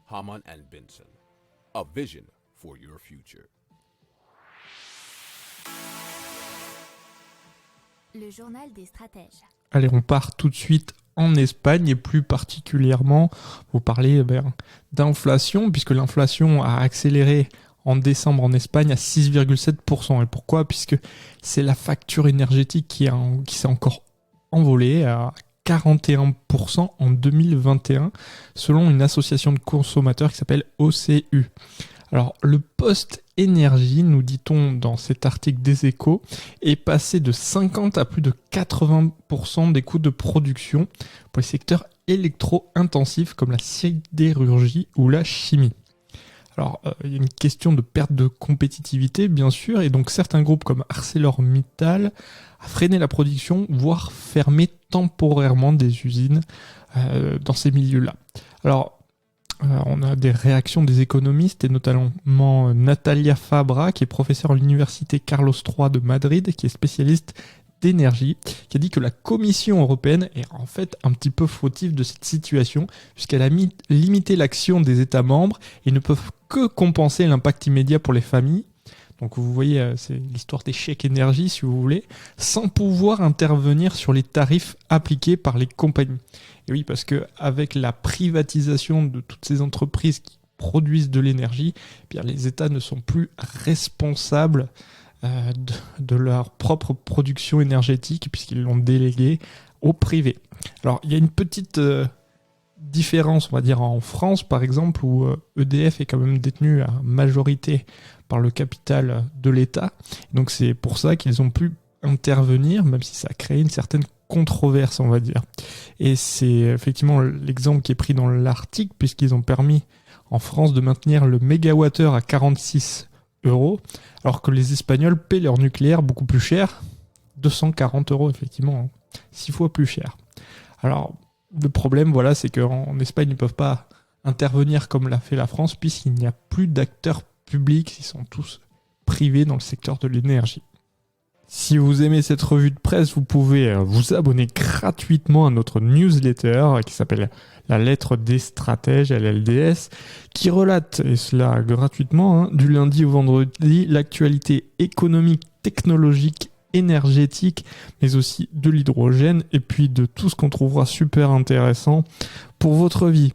Hamann and Benson. A vision for your future. Le journal des stratèges. Allez, on part tout de suite en Espagne et plus particulièrement, vous parlez d'inflation, puisque l'inflation a accéléré en décembre en Espagne à 6,7%. Et pourquoi ? Puisque c'est la facture énergétique qui s'est encore envolée à 41% en 2021, selon une association de consommateurs qui s'appelle OCU. Alors, le poste énergie, nous dit-on dans cet article des Échos, est passé de 50 à plus de 80% des coûts de production pour les secteurs électro-intensifs comme la sidérurgie ou la chimie. Alors, il y a une question de perte de compétitivité, bien sûr, et donc certains groupes comme ArcelorMittal a freiné la production, voire fermé temporairement des usines dans ces milieux-là. Alors, on a des réactions des économistes et notamment Natalia Fabra, qui est professeure à l'université Carlos III de Madrid, qui est spécialiste d'énergie, qui a dit que la Commission européenne est en fait un petit peu fautive de cette situation, puisqu'elle a limité l'action des États membres et ne peuvent que compenser l'impact immédiat pour les familles. Donc vous voyez, c'est l'histoire des chèques énergie, si vous voulez, sans pouvoir intervenir sur les tarifs appliqués par les compagnies. Et oui, parce qu'avec la privatisation de toutes ces entreprises qui produisent de l'énergie, eh bien, les États ne sont plus responsables de leur propre production énergétique, puisqu'ils l'ont déléguée au privé. Alors, il y a une petite différence, on va dire, en France, par exemple, où EDF est quand même détenu à majorité par le capital de l'État. Donc, c'est pour ça qu'ils ont pu intervenir, même si ça a créé une certaine controverse, on va dire. Et c'est effectivement l'exemple qui est pris dans l'article, puisqu'ils ont permis en France de maintenir le mégawattheure à 46 €, alors que les Espagnols paient leur nucléaire beaucoup plus cher, 240 €, effectivement, 6 fois plus cher. Alors, le problème, voilà, c'est qu'en Espagne, ils ne peuvent pas intervenir comme l'a fait la France, puisqu'il n'y a plus d'acteurs publics, ils sont tous privés dans le secteur de l'énergie. Si vous aimez cette revue de presse, vous pouvez vous abonner gratuitement à notre newsletter qui s'appelle La Lettre des Stratèges, LLDS, qui relate, et cela gratuitement, du lundi au vendredi, l'actualité économique, technologique, énergétique, mais aussi de l'hydrogène, et puis de tout ce qu'on trouvera super intéressant pour votre vie.